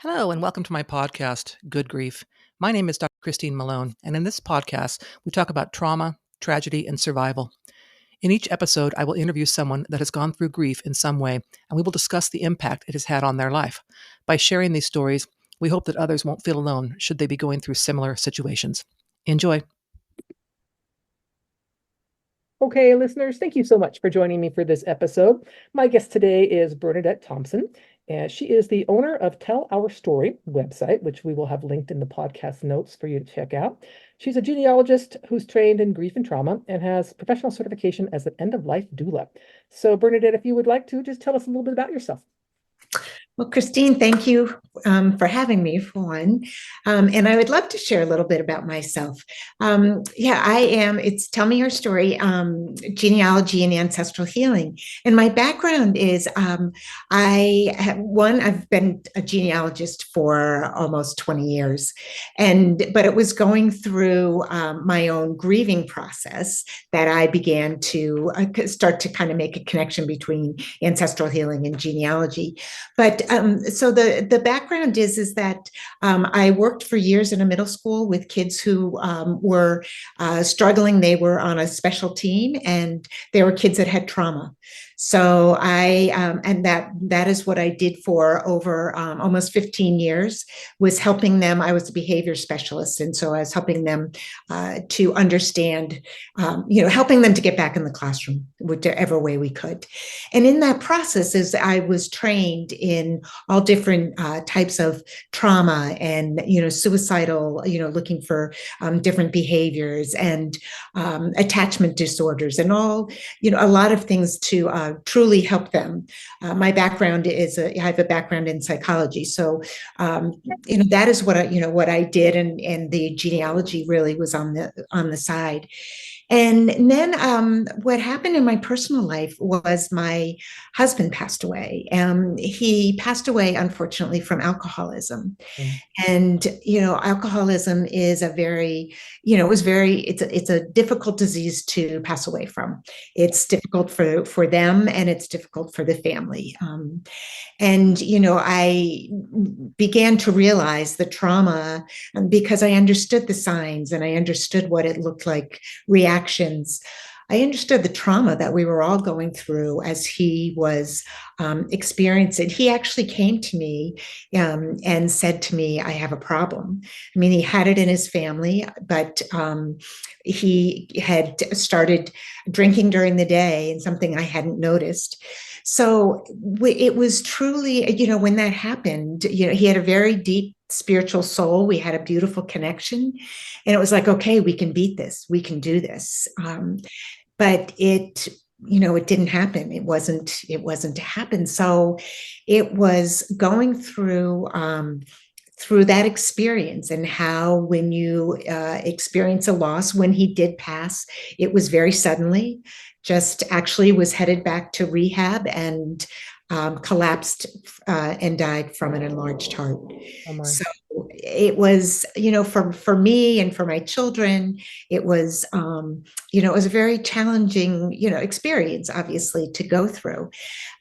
Hello, and welcome to my podcast, Good Grief. My name is Dr. Christine Malone, and in this podcast, we talk about trauma, tragedy, and survival. In each episode, I will interview someone that has gone through grief in some way, and we will discuss the impact it has had on their life. By sharing these stories, we hope that others won't feel alone should they be going through similar situations. Enjoy. Okay, listeners, thank you so much for joining me for this episode. My guest today is Bernadette Thompson, and she is the owner of Tell Our Story website, which we will have linked in the podcast notes for you to check out. She's a genealogist who's trained in grief and trauma and has professional certification as an End of Life Doula. So, Bernadette, if you would like to just tell us a little bit about yourself. Well, Christine, thank you for having me, for one. And I would love to share a little bit about myself. It's Tell Me Your Story, genealogy and ancestral healing. And my background is I've been a genealogist for almost 20 years. But it was going through my own grieving process that I began to start to kind of make a connection between ancestral healing and genealogy. But so the background is that I worked for years in a middle school with kids who were struggling. They were on a special team, and they were kids that had trauma. So that is what I did for over almost 15 years, was helping them. I was a behavior specialist, and so I was helping them to understand, helping them to get back in the classroom whichever way we could. And in that process, as I was trained in all different types of trauma and suicidal, looking for different behaviors and attachment disorders and all, a lot of things to truly help them. My background is I have a background in psychology, so that is what I did, and the genealogy really was on the side. And then what happened in my personal life was my husband passed away. He passed away, unfortunately, from alcoholism. And, alcoholism is it's a difficult disease to pass away from. It's difficult for them, and it's difficult for the family. I began to realize the trauma because I understood the signs and I understood what it looked like, reactions. I understood the trauma that we were all going through as he was experiencing. He actually came to me and said to me, "I have a problem." I mean, he had it in his family, but he had started drinking during the day, and something I hadn't noticed. So it was truly, when that happened, he had a very deep spiritual soul. We had a beautiful connection, and it was like, okay, we can beat this. We can do this. But it didn't happen. It wasn't to happen. So it was going through that experience, and how when you experience a loss, when he did pass, it was very suddenly, just actually was headed back to rehab and collapsed and died from an enlarged heart. Oh, so it was, for me and for my children, it was, it was a very challenging, experience, obviously, to go through.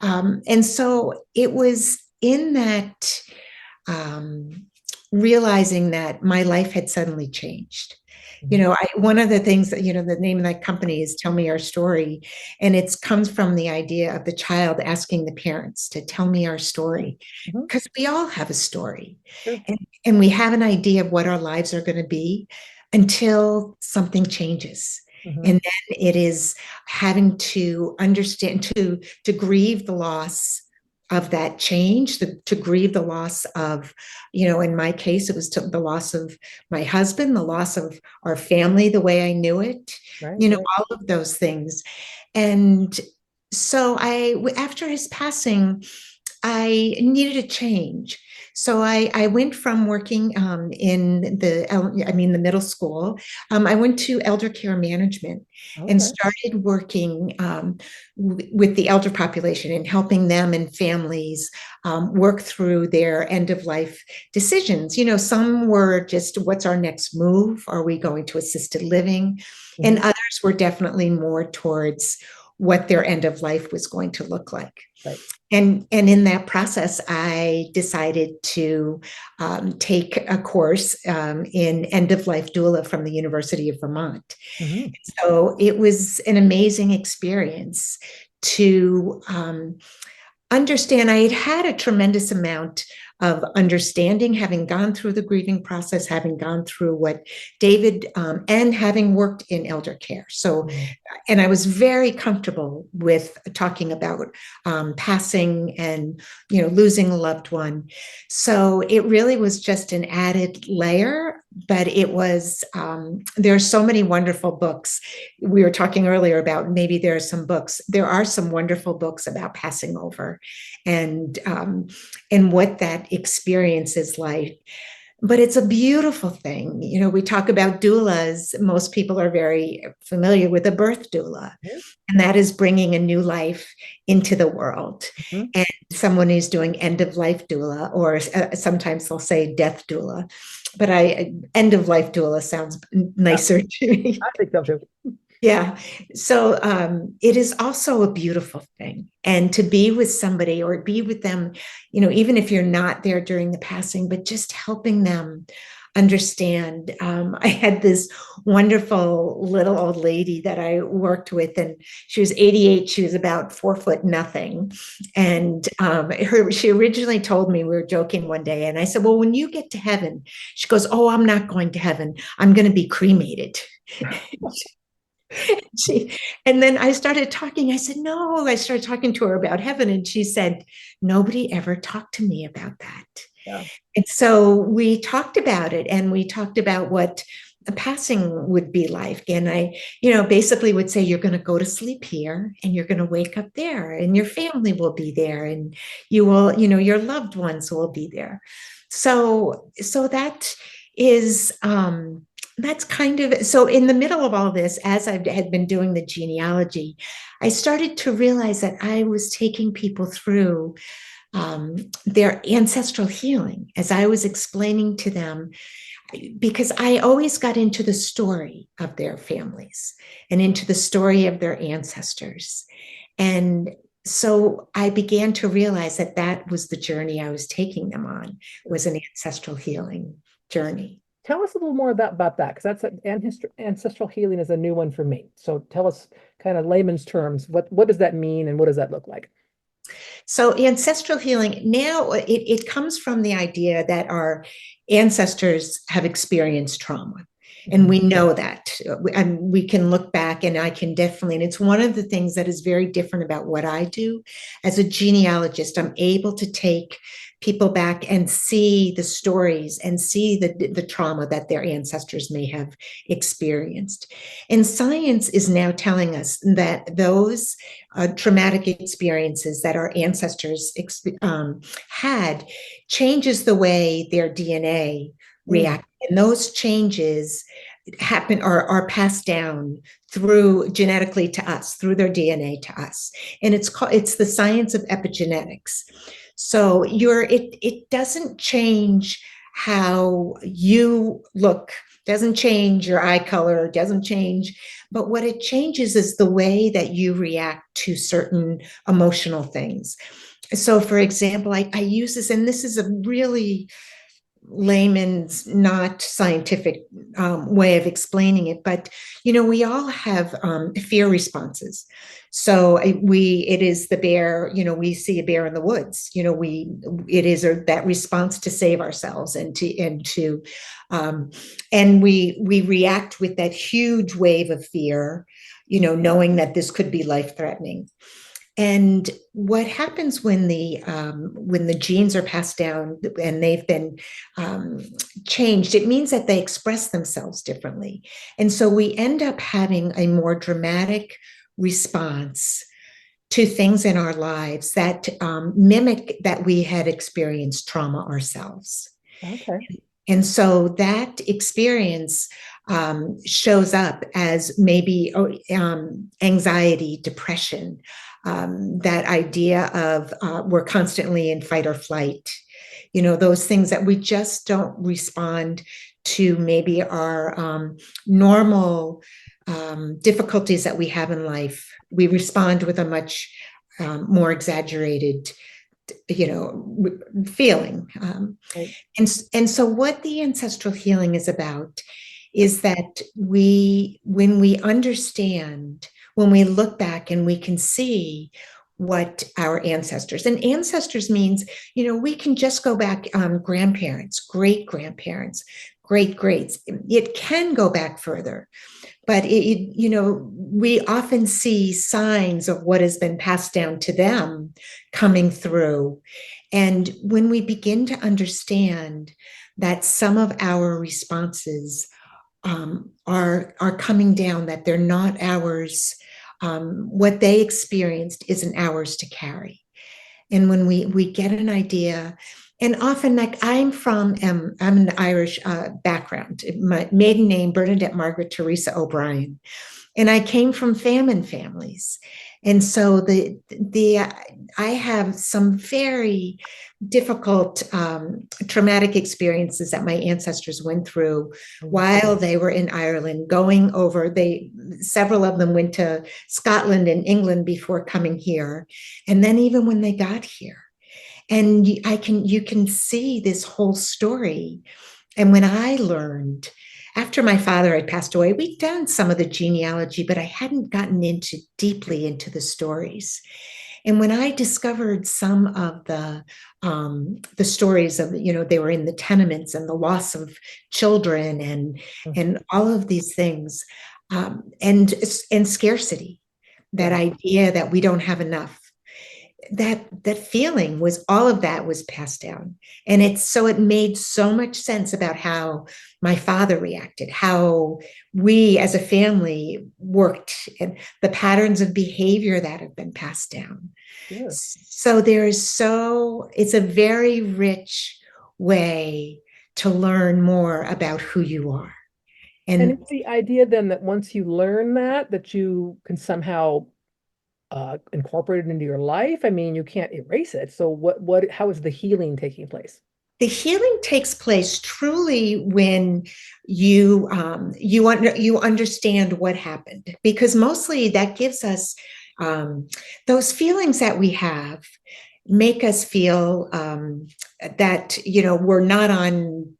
And so it was in that realizing that my life had suddenly changed. One of the things that, the name of that company is Tell Me Our Story. And it comes from the idea of the child asking the parents to tell me our story, because we all have a story. Sure. And we have an idea of what our lives are going to be until something changes. And then it is having to understand, to grieve the loss of that change, to grieve the loss of, in my case, it was the loss of my husband, the loss of our family, the way I knew it, right. All of those things. And so after his passing, I needed a change. So I went from working in the middle school. I went to elder care management and started working with the elder population and helping them and families work through their end of life decisions. Some were just, what's our next move? Are we going to assisted living? And others were definitely more towards, what their end of life was going to look like. Right. And in that process, I decided to take a course in End of Life Doula from the University of Vermont. Mhm. So it was an amazing experience to understand. I had had a tremendous amount of understanding, having gone through the grieving process, having gone through what David, and having worked in elder care. So, and I was very comfortable with talking about passing and, losing a loved one. So it really was just an added layer, but it was, there are so many wonderful books. We were talking earlier about maybe there are some books. There are some wonderful books about passing over and what that experience is like. But it's a beautiful thing. We talk about doulas. Most people are very familiar with a birth doula, and that is bringing a new life into the world. Mhm. And someone who's doing end of life doula, or sometimes they'll say death doula, but end of life doula sounds nicer to me. I think so too. Yeah. So it is also a beautiful thing. And to be with somebody or be with them, even if you're not there during the passing, but just helping them understand. I had this wonderful little old lady that I worked with, and she was 88. She was about 4 foot nothing. And she originally told me, we were joking one day, and I said, well, when you get to heaven, she goes, oh, I'm not going to heaven. I'm going to be cremated. And then I started talking. I said, no, I started talking to her about heaven. And she said, nobody ever talked to me about that. Yeah. And so we talked about it, and we talked about what a passing would be like. And I, basically would say, you're going to go to sleep here and you're going to wake up there, and your family will be there, and you will, your loved ones will be there. So that is, that's kind of, so in the middle of all this, as I had been doing the genealogy, I started to realize that I was taking people through their ancestral healing as I was explaining to them, because I always got into the story of their families and into the story of their ancestors. And so I began to realize that that was the journey I was taking them on, was an ancestral healing journey. Tell us a little more about that, because that's ancestral healing is a new one for me. So tell us, kind of layman's terms, what does that mean and what does that look like? So ancestral healing, now it comes from the idea that our ancestors have experienced trauma. And we know that, and we can look back, and I can definitely, and it's one of the things that is very different about what I do as a genealogist. I'm able to take people back and see the stories and see the trauma that their ancestors may have experienced. And science is now telling us that those traumatic experiences that our ancestors had changes the way their DNA reacts. And those changes happen or are passed down through genetically to us, through their DNA to us. And it's the science of epigenetics. So it doesn't change how you look, doesn't change your eye color, doesn't change, but what it changes is the way that you react to certain emotional things. So for example, I use this, and this is a really layman's, not scientific way of explaining it, but we all have fear responses. So it is the bear, we see a bear in the woods, it is that response to save ourselves and we react with that huge wave of fear, knowing that this could be life-threatening. And what happens when the genes are passed down and they've been changed, it means that they express themselves differently. And so we end up having a more dramatic response to things in our lives that mimic that we had experienced trauma ourselves. Okay. And so that experience shows up as maybe anxiety, depression, that idea of we're constantly in fight or flight, those things that we just don't respond to maybe our normal difficulties that we have in life, we respond with a much more exaggerated, feeling. Right. And so what the ancestral healing is about is that when we understand, when we look back and we can see what our ancestors, and ancestors means, we can just go back, grandparents, great grandparents, great greats. It can go back further, but we often see signs of what has been passed down to them coming through. And when we begin to understand that some of our responses are coming down, that they're not ours, what they experienced isn't ours to carry. And when we get an idea, and often, like, I'm an Irish background. My maiden name, Bernadette Margaret Teresa O'Brien, and I came from famine families, and so the I have some very difficult, traumatic experiences that my ancestors went through while they were in Ireland. Going over, several of them went to Scotland and England before coming here, and then even when they got here, and you can see this whole story. And when I learned, after my father had passed away, we'd done some of the genealogy, but I hadn't gotten deeply into the stories. And when I discovered some of the stories of, they were in the tenements and the loss of children and all of these things, and scarcity, that idea that we don't have enough, that feeling was, all of that was passed down. And it made so much sense about how my father reacted, how we as a family worked, and the patterns of behavior that have been passed down. Sure. So it's a very rich way to learn more about who you are. And And it's the idea then that once you learn that you can somehow incorporate it into your life. I mean, you can't erase it. So how is the healing taking place? the healing takes place truly when you understand what happened, because mostly that gives us, those feelings that we have make us feel, that we're not on,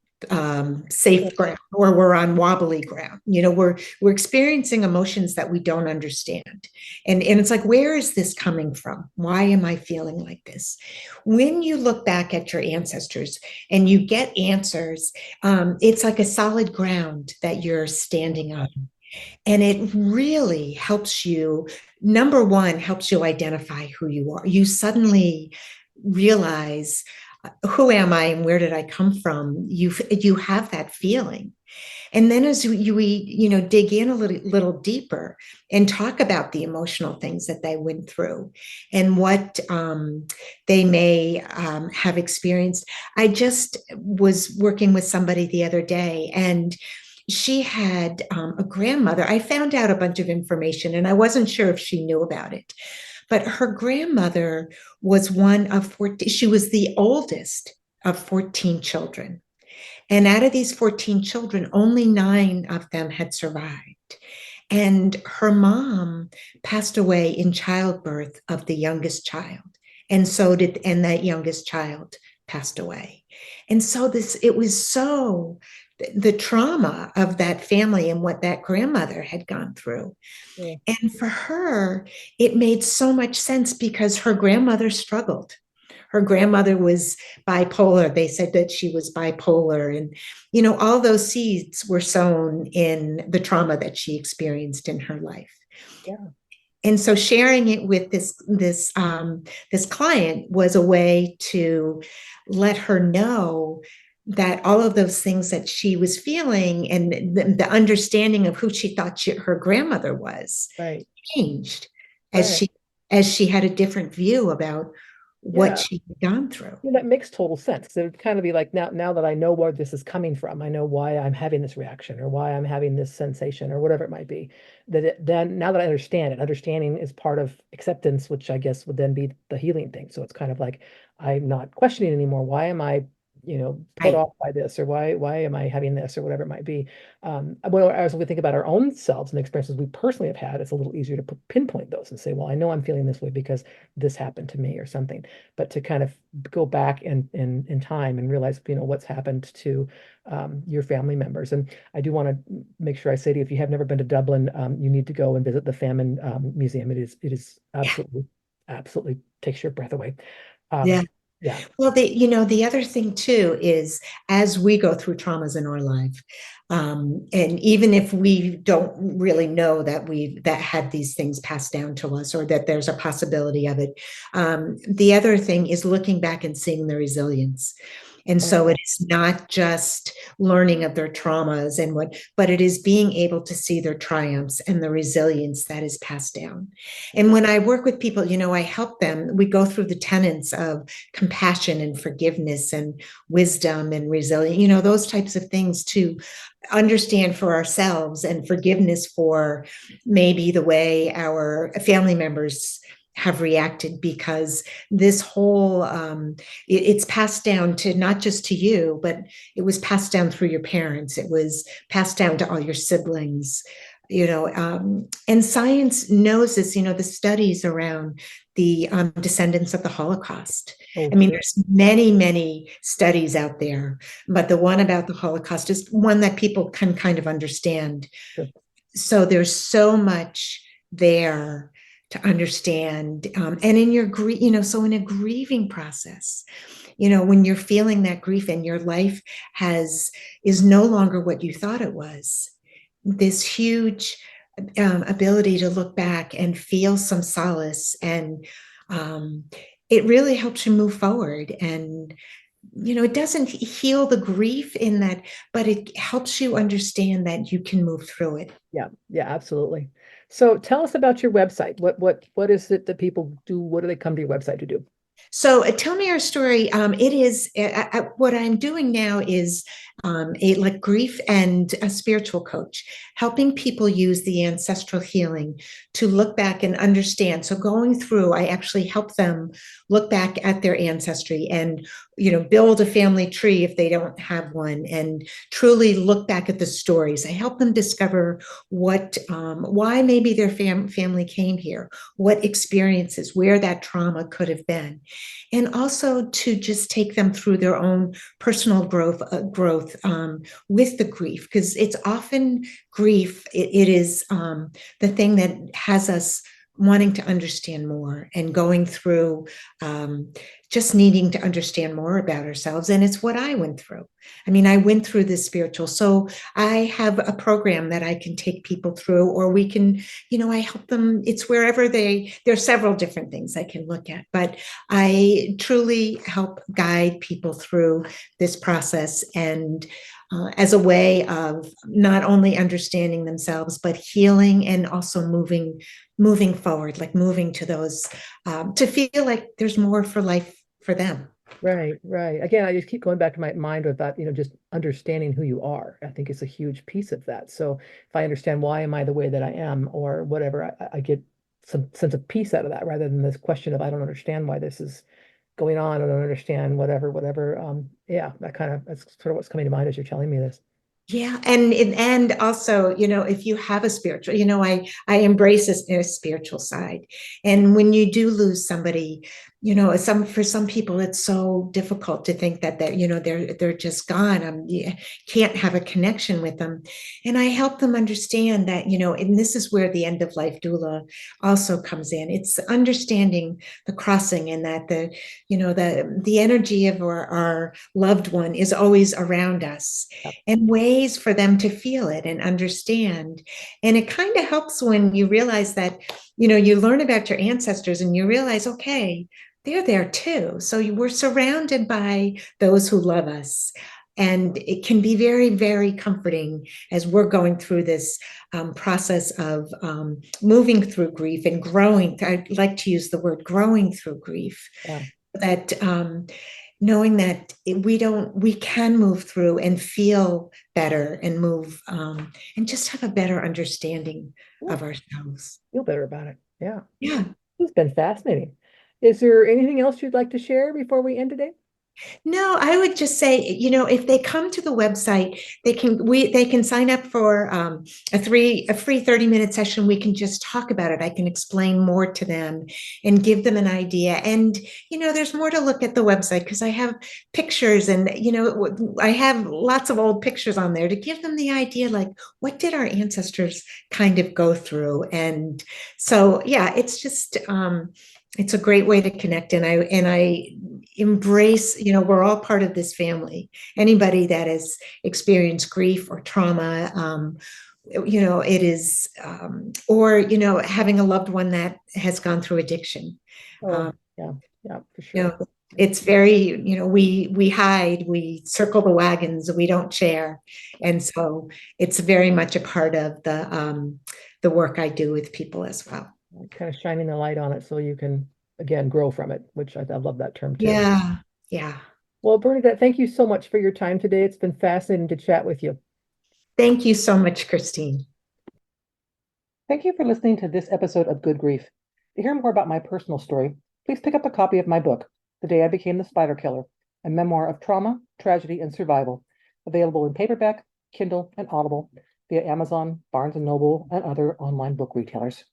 safe ground, or we're on wobbly ground. We're experiencing emotions that we don't understand, and it's like, where is this coming from? Why am I feeling like this? When you look back at your ancestors and you get answers, it's like a solid ground that you're standing on. And it really helps you. Number one, helps you identify who you are. You suddenly realize, who am I and where did I come from? You have that feeling. And then as we dig in a little deeper and talk about the emotional things that they went through and what, they may, have experienced. I just was working with somebody the other day, and she had, a grandmother. I found out a bunch of information and I wasn't sure if she knew about it, but her grandmother was one of 14. She was the oldest of 14 children. And out of these 14 children, only 9 of them had survived. And her mom passed away in childbirth of the youngest child. And that youngest child passed away. And so it was so, the trauma of that family and what that grandmother had gone through. Yeah. And for her, it made so much sense because her grandmother struggled. Her grandmother was bipolar. They said that she was bipolar. And, all those seeds were sown in the trauma that she experienced in her life. Yeah. And so sharing it with this client was a way to let her know that all of those things that she was feeling and the understanding of who she thought her grandmother was Right. changed as Right. she had a different view about what Yeah. she had gone through. Yeah, that makes total sense. It would kind of be like, now that I know where this is coming from, I know why I'm having this reaction or why I'm having this sensation or whatever it might be. Then now that I understand it, understanding is part of acceptance, which I guess would then be the healing thing. So it's kind of like I'm not questioning anymore. Why am I put Right. off by this, or why am I having this, or whatever it might be. Well, as we think about our own selves and the experiences we personally have had, it's a little easier to pinpoint those and say, well, I know I'm feeling this way because this happened to me or something. But to kind of go back in time and realize, what's happened to your family members. And I do want to make sure I say to you, if you have never been to Dublin, you need to go and visit the Famine Museum. It is Yeah. absolutely takes your breath away. Yeah. Yeah. Well, the other thing too is as we go through traumas in our life, and even if we don't really know that we've that had these things passed down to us or that there's a possibility of it, the other thing is looking back and seeing the resilience. And so it Oh, is not just learning of their traumas and but it is being able to see their triumphs and the resilience that is passed down. And when I work with people, I help them, we go through the tenets of compassion and forgiveness and wisdom and resilience, those types of things to understand for ourselves and forgiveness for maybe the way our family members have reacted, because this whole it's passed down to not just to you, but it was passed down through your parents, it was passed down to all your siblings, and science knows this, the studies around the descendants of the Holocaust. oh, I mean, sure. there's many, many studies out there, but the one about the Holocaust is one that people can kind of understand. Sure. So there's so much there to understand. And in your grief, so in a grieving process, when you're feeling that grief and your life is no longer what you thought it was, this huge ability to look back and feel some solace, and um, it really helps you move forward. And it doesn't heal the grief in that, but it helps you understand that you can move through it. Yeah, yeah, absolutely. So tell us about your website. What is it that people do? What do they come to your website to do? So tell me your story. It is what I'm doing now is a like grief and a spiritual coach, helping people use the ancestral healing to look back and understand. So going through, I actually help them look back at their ancestry and build a family tree if they don't have one, and truly look back at the stories. I help them discover why maybe their family came here, what experiences, where that trauma could have been, and also to just take them through their own personal growth with the grief, because it's often grief. It is the thing that has us wanting to understand more and going through just needing to understand more about ourselves. And it's what I went through. I mean, I went through this spiritual. So I have a program that I can take people through, or we can, I help them. It's wherever there's several different things I can look at, but I truly help guide people through this process, and as a way of not only understanding themselves, but healing and also moving forward, like moving to those, to feel like there's more for life for them. Right, right. Again, I just keep going back to my mind with that, just understanding who you are. I think it's a huge piece of that. So if I understand why am I the way that I am or whatever, I get some sense of peace out of that rather than this question of I don't understand why this is going on. I don't understand whatever. Yeah, that's sort of what's coming to mind as you're telling me this. Yeah, and also, if you have a spiritual, I embrace a spiritual side, and when you do lose somebody, for some people it's so difficult to think that they're just gone. You can't have a connection with them, and I help them understand that, and this is where the end of life doula also comes in. It's understanding the crossing, and that the energy of our loved one is always around us, Yeah. and ways for them to feel it and understand. And it kind of helps when you realize that, you learn about your ancestors and you realize, okay, they're there too. So we're surrounded by those who love us. And it can be very, very comforting as we're going through this process of moving through grief and growing. I like to use the word growing through grief, Yeah. that knowing that we can move through and feel better and move and just have a better understanding Yeah. of ourselves. Feel better about it. Yeah. Yeah. It's been fascinating. Is there anything else you'd like to share before we end today? No, I would just say, if they come to the website, they can sign up for a free 30-minute session. We can just talk about it. I can explain more to them and give them an idea. And there's more to look at the website because I have pictures, and I have lots of old pictures on there to give them the idea, like, what did our ancestors kind of go through? And so, yeah, it's a great way to connect, and I embrace, we're all part of this family. Anybody that has experienced grief or trauma, it is, or having a loved one that has gone through addiction. Oh, um, yeah, yeah, for you sure. know it's very, we hide, we circle the wagons, we don't share. And so it's very much a part of the work I do with people as well. Kind of shining the light on it so you can, again, grow from it, which I love that term too. Yeah, yeah. Well, Bernadette, thank you so much for your time today. It's been fascinating to chat with you. Thank you so much, Christine. Thank you for listening to this episode of Good Grief. To hear more about my personal story, please pick up a copy of my book, The Day I Became the Spider Killer, a memoir of trauma, tragedy, and survival, available in paperback, Kindle, and Audible via Amazon, Barnes & Noble, and other online book retailers.